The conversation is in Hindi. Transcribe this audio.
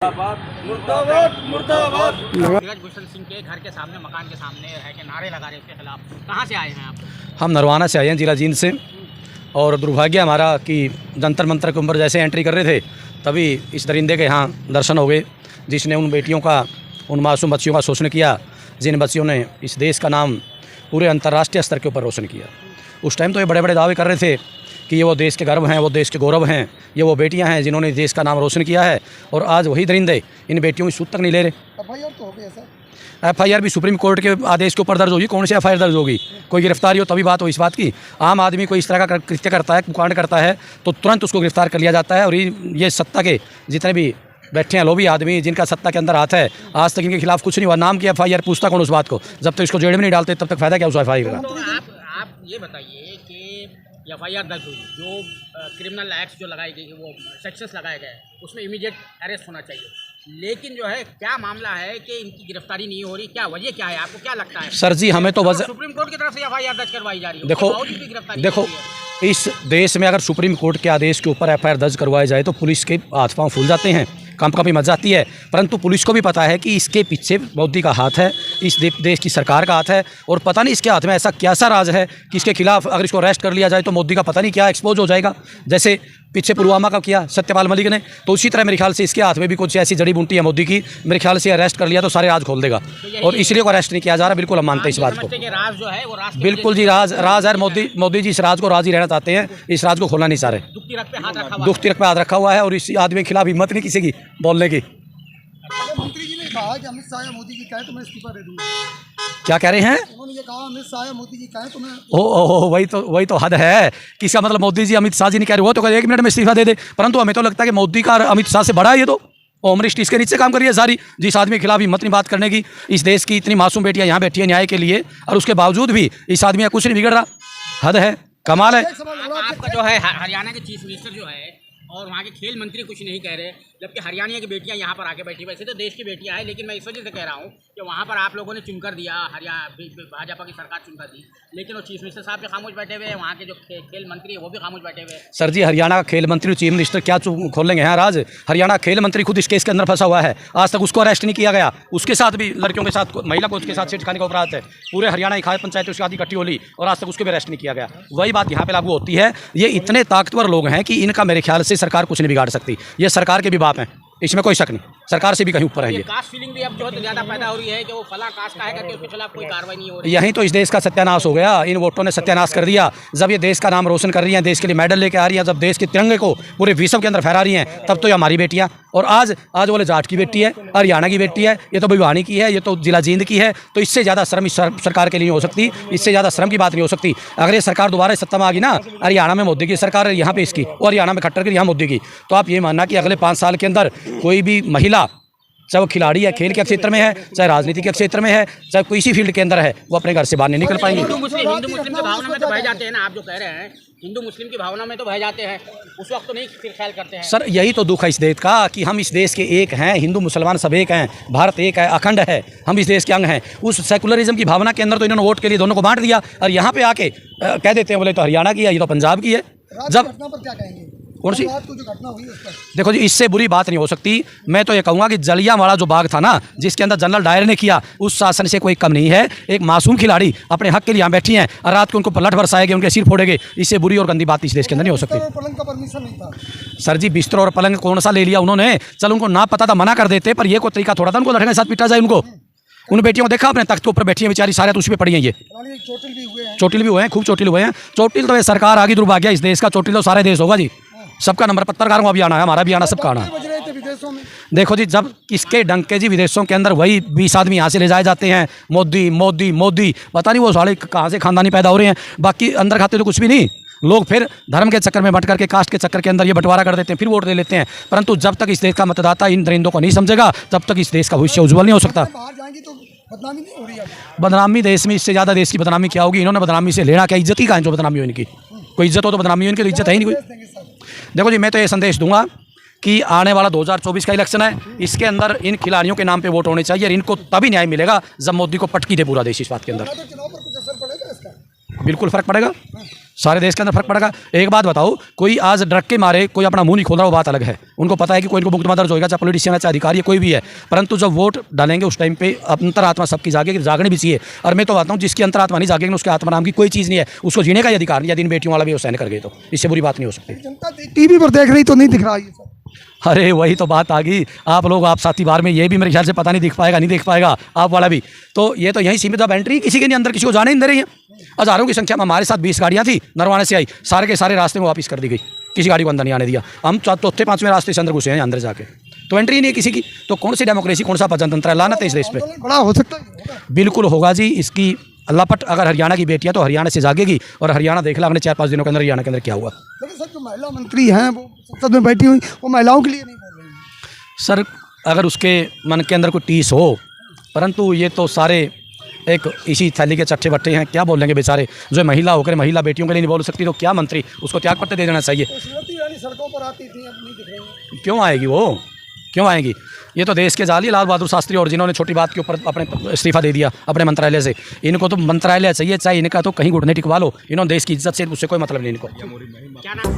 मुर्दाबाद मुर्दाबाद। नीरज भूषण सिंह के घर के सामने, मकान के सामने है कि नारे लगा रहे हैं उसके खिलाफ। कहाँ से आए हैं आप? हम नरवाना से आए हैं, जिला जींद से। और दुर्भाग्य हमारा कि जंतर मंतर के ऊपर जैसे एंट्री कर रहे थे तभी इस दरिंदे के यहाँ दर्शन हो गए, जिसने उन बेटियों का, उन मासूम बच्चियों का शोषण किया, जिन बच्चियों ने इस देश का नाम पूरे अंतर्राष्ट्रीय स्तर के ऊपर रोशन किया। उस टाइम तो ये बड़े बड़े दावे कर रहे थे कि ये वो देश के गर्व हैं, वो देश के गौरव हैं, ये वो बेटियां हैं जिन्होंने देश का नाम रोशन किया है। और आज वही दरिंदे इन बेटियों की सूद तक नहीं ले रहे। FIR तो हो गया सर। FIR भी सुप्रीम कोर्ट के आदेश के ऊपर दर्ज होगी। कौन सी FIR दर्ज होगी? कोई गिरफ्तारी हो तभी बात हो इस बात की। आम आदमी कोई इस तरह का कृत्य करता है, कुकांड करता है, तो तुरंत उसको गिरफ्तार कर लिया जाता है। और ये सत्ता के जितने भी बैठे हैं लोभी आदमी, जिनका सत्ता के अंदर हाथ है, आज तक इनके खिलाफ कुछ नहीं हुआ। नाम की FIR, पूछता कौन उस बात को? जब तक इसको जेल में नहीं डालते तब तक फायदा क्या उस FIR का? तो आप ये बताइए कि FIR दर्ज हुई, जो क्रिमिनल एक्ट जो लगाई गई, वो सेक्शंस लगाए गए, उसमें इमीडिएट अरेस्ट होना चाहिए। लेकिन जो है क्या मामला है कि इनकी गिरफ्तारी नहीं हो रही, क्या वजह क्या है? आपको क्या लगता है? सर जी, हमें तो वजह सुप्रीम कोर्ट की तरफ से FIR दर्ज करवाई जा रही है। देखो इस देश में अगर सुप्रीम कोर्ट के आदेश के ऊपर FIR दर्ज करवाए जाए तो पुलिस के हाथ पांव फूल जाते हैं, कंपी मच जाती है। परंतु पुलिस को भी पता है कि इसके पीछे मोदी का हाथ है, इस देश की सरकार का हाथ है। और पता नहीं इसके हाथ में ऐसा क्या सा राज है कि इसके खिलाफ अगर इसको अरेस्ट कर लिया जाए तो मोदी का पता नहीं क्या एक्सपोज हो जाएगा। जैसे पीछे पुलवामा का किया सत्यपाल मलिक ने, तो उसी तरह मेरे ख्याल से इसके हाथ में भी कुछ ऐसी जड़ी बूटी है मोदी की। मेरे ख्याल से अरेस्ट कर लिया तो सारे राज खोल देगा, और इसलिए को अरेस्ट नहीं किया जा रहा। बिल्कुल हम मानते हैं इस बात को। राज जो है वो राज, बिल्कुल जी, राज है। मोदी जी इस राज को राज ही रहना चाहते हैं, इस राज को खोलना नहीं चाह रहे। दुख तिलक पे हाथ रखा हुआ है और इस आदमी के खिलाफ हिम्मत नहीं किसी की बोलने की। मंत्री जी ने कहा कि अमित शाह या मोदी जी कहे तो मैं इस्तीफा दे दूंगा। क्या कह रहे हैं? उन्होंने ये कहा अमित शाह या मोदी जी कहे तो मैं। वही तो हद है कि इसका मतलब मोदी जी अमित शाह जी नहीं कह रहे हो तो कह 1 मिनट में इस्तीफा दे दे। परंतु हमें तो लगता है कि मोदी का अमित शाह से बड़ा है ये तो। होम मिनिस्ट्री इसके नीचे काम कर रही है सारी। जिस आदमी के खिलाफ हिम्मत नहीं बात करने की, इस देश की इतनी मासूम बेटियां यहाँ बैठी है न्याय के लिए, और उसके बावजूद भी इस आदमी का कुछ नहीं बिगड़ रहा। हद है, कमाल है। आपका जो है हरियाणा के चीफ मिनिस्टर जो है और वहाँ के खेल मंत्री कुछ नहीं कह रहे, जबकि हरियाणा की बेटियां यहाँ पर आके बैठी। वैसे तो देश की बेटियां हैं, लेकिन मैं इस वजह से कह रहा हूँ कि वहाँ पर आप लोगों ने चुनकर दिया, भाजपा की सरकार चुनकर दी, लेकिन वो चीफ मिनिस्टर साहब भी खामोश बैठे हुए हैं, वहाँ के जो खेल मंत्री है वो भी खामोश बैठे हुए हैं। सर जी, हरियाणा का खेल मंत्री चीफ मिनिस्टर क्या खोलेंगे यहाँ राज? हरियाणा खेल मंत्री खुद इस केस के अंदर फंसा हुआ है, आज तक उसको अरेस्ट नहीं किया गया। उसके साथ भी लड़कियों के साथ, महिला को उसके साथ सीट खाने का अपराध है। पूरे हरियाणा की खाए पंचायत उसके साथ इकट्ठी होली और आज तक उसको भी अरेस्ट नहीं किया गया। वही बात यहाँ पे लागू होती है। ये इतने ताकतवर लोग हैं कि इनका मेरे ख्याल से सरकार कुछ नहीं बिगाड़ सकती। ये सरकार के भी बाप हैं, इसमें कोई शक नहीं। सरकार से भी कहीं ऊपर है ये। कास्ट फीलिंग भी अब जो है ज़्यादा पैदा हो रही है कि वो फला कास्ट का है करके उसके खिलाफ कोई कार्रवाई नहीं हो रही। यहीं तो इस देश का सत्यानाश हो गया। इन वोटों ने सत्यानाश कर दिया। जब ये देश का नाम रोशन कर रही हैं, देश के लिए मेडल लेके आ रही हैं, जब देश के तिरंगे को पूरे विश्व के अंदर फहरा रही हैं, तब तो ये हमारी बेटियां। और आज बोले जाट की बेटी है, हरियाणा की बेटी है, ये तो भिवानी की है, ये तो जिला जींद की है। तो इससे ज़्यादा शर्म इस सरकार के लिए हो सकती, इससे ज़्यादा शर्म की बात नहीं हो सकती। अगर ये सरकार दोबारा सत्ता में आ गई ना, हरियाणा में मोदी की सरकार है, यहाँ पे इसकी, और हरियाणा में खट्टर की, यहाँ मोदी की, तो आप ये मानना कि अगले 5 साल के अंदर कोई भी महिला, चाहे वो खिलाड़ी है, खेल के क्षेत्र में है, चाहे राजनीति के क्षेत्र में है, चाहे कोई इसी फील्ड के अंदर है, वो अपने घर से बाहर नहीं निकल पाएंगे। हिंदू मुस्लिम की भावना में तो बह जाते हैं ना, आप जो कह रहे हैं हिंदू मुस्लिम की भावना में तो बह जाते हैं, उस वक्त तो नहीं फिर ख्याल करते हैं। सर यही तो दुख है इस देश का कि हम इस देश के एक हैं, हिंदू मुसलमान सब एक हैं, भारत एक है, अखंड है, हम इस देश के अंग हैं। उस सेकुलरिज्म की भावना के अंदर तो इन्होंने वोट के लिए दोनों को बांट दिया, और यहाँ पे आके कह देते हैं बोले तो हरियाणा की है, ये तो पंजाब की है। जब घटना पर क्या कहेंगे? कौन सी? जो घटना हुई उस पर देखो जी, इससे बुरी बात नहीं हो सकती। मैं तो ये कहूँगा कि जलियांवाला जो बाग था ना, जिसके अंदर जनरल डायर ने किया, उस शासन से कोई कम नहीं है। एक मासूम खिलाड़ी अपने हक के लिए यहाँ बैठी हैं, और रात को उनको पलट बरसाएंगे, उनके सिर फोड़ेंगे। इससे बुरी और गंदी बात इस देश के अंदर नहीं हो सकती। पलंग का परमिशन नहीं था सर जी, बिस्तर और पलंग कौन सा ले लिया उन्होंने? चलो उनको ना पता था, मना कर देते, पर ये कोई तरीका थोड़ा था उनको लड़ने के साथ पीटा जाए उनको। उन बेटियों को देखा अपने तख्त के ऊपर बैठी है बेचारी, सारे तो उसी पे पड़ी हैं। ये चोटिल भी हुए हैं, खूब चोटिल हुए हैं। चोटिल तो ये सरकार आगे दुर्भाग्य इस देश का। चोटिल तो सारे देश होगा जी, सबका नंबर। पत्रकारों का भी आना है, हमारा भी आना, सबका आना है। देखो जी, जब इसके डंके जी विदेशों के अंदर वही 20 आदमी यहाँ से ले जाए जाते हैं, मोदी मोदी मोदी, पता नहीं वो साले कहाँ से खानदानी पैदा हो रहे हैं। बाकी अंदर खाते तो कुछ भी नहीं। लोग फिर धर्म के चक्कर में बट करके, कास्ट के चक्कर के अंदर ये बंटवारा कर देते हैं, फिर वोट दे लेते हैं। परंतु जब तक इस देश का मतदाता इन दरिंदों को नहीं समझेगा, तब तक इस देश का भविष्य उज्जवल नहीं हो सकता। बदनामी नहीं हो रही है? बदनामी देश में, इससे ज़्यादा देश की बदनामी क्या होगी? इन्होंने बदनामी से लेना क्या? इज्जत ही कहाँ है जो बदनामी हो इनकी? कोई इज्जत हो तो बदनामी हो, इनकी तो इज्जत है ही नहीं कोई। देखो जी, मैं तो ये संदेश दूंगा कि आने वाला 2024 का इलेक्शन है, इसके अंदर इन खिलाड़ियों के नाम पे वोट होने चाहिए, और इनको तभी न्याय मिलेगा जब मोदी को पटकी दे पूरा देश इस बात के अंदर। चुनाव पर कुछ असर पड़ेगा इसका? बिल्कुल फ़र्क पड़ेगा। सारे देश के अंदर फर्क पड़ेगा। एक बात बताओ, कोई आज ड्रग के मारे कोई अपना मुंह नहीं खोल रहा, वो बात अलग है। उनको पता है कि कोई इनको मुकदमा दर्ज होगा, चाहे पॉलिटिशियन है, चाहे अधिकारी है, कोई भी है। परंतु जब वोट डालेंगे उस टाइम पे अंतरात्मा सबकी जागेगी, जागनी भी चाहिए। और मैं तो बताता हूँ, जिसकी अंतरात्मा नहीं जागेगी उसके आत्मा नाम की कोई चीज़ नहीं है, उसको जीने का ही अधिकार नहीं। यदि इन बेटियों वाला भी सहन कर गए तो इससे बुरी बात नहीं हो सकती। जनता टीवी पर देख रही तो नहीं दिख रहा ये सब। अरे वही तो बात आ गई। आप लोग, आप साथी बार में ये भी मेरे ख्याल से पता नहीं दिख पाएगा, नहीं देख पाएगा आप वाला भी। तो ये तो यहीं सीमित, अब एंट्री किसी के नहीं अंदर, किसी को जाने नहीं दे रही है। हज़ारों की संख्या में हमारे साथ 20 गाड़ियाँ थी, नरवाने से आई, सारे के सारे रास्ते में वापस कर दी गई, किसी गाड़ी को अंदर नहीं आने दिया। हम चौथे पाँचवें रास्ते से अंदर घुसे हैं, अंदर जाके तो एंट्री ही नहीं है किसी की। तो कौन सी डेमोक्रेसी, कौन सा प्रजातंत्र है? लानत है इस देश पे। बड़ा हो सकता है। बिल्कुल होगा जी। इसकी अल्लापट अगर हरियाणा की बेटियाँ तो हरियाणा से जागेगी, और हरियाणा देख ला अगले 4-5 दिनों के अंदर हरियाणा के अंदर क्या हुआ। लेकिन सर जो महिला मंत्री हैं वो संसद में बैठी हुई, वो महिलाओं के लिए नहीं बोल रही हैं। सर अगर उसके मन के अंदर कोई टीस हो, परंतु ये तो सारे एक इसी थैली के चट्टे बट्टे हैं, क्या बोलेंगे बेचारे। जो महिला होकर महिला बेटियों के लिए नहीं बोल सकती तो क्या मंत्री, उसको त्याग पत्र दे देना चाहिए। स्मृति ईरानी सड़कों पर आती थी, अब नहीं दिख रही हैं। क्यों आएगी वो, क्यों आएगी? ये तो देश के जाली लाल बहादुर शास्त्री, और जिन्होंने छोटी बात के ऊपर अपने इस्तीफा दे दिया अपने मंत्रालय से। इनको तो मंत्रालय चाहिए, चाहे इनका तो कहीं घुटने टिकवा लो। इन्होंने देश की इज्जत से उससे कोई मतलब नहीं इनको। क्या नाम?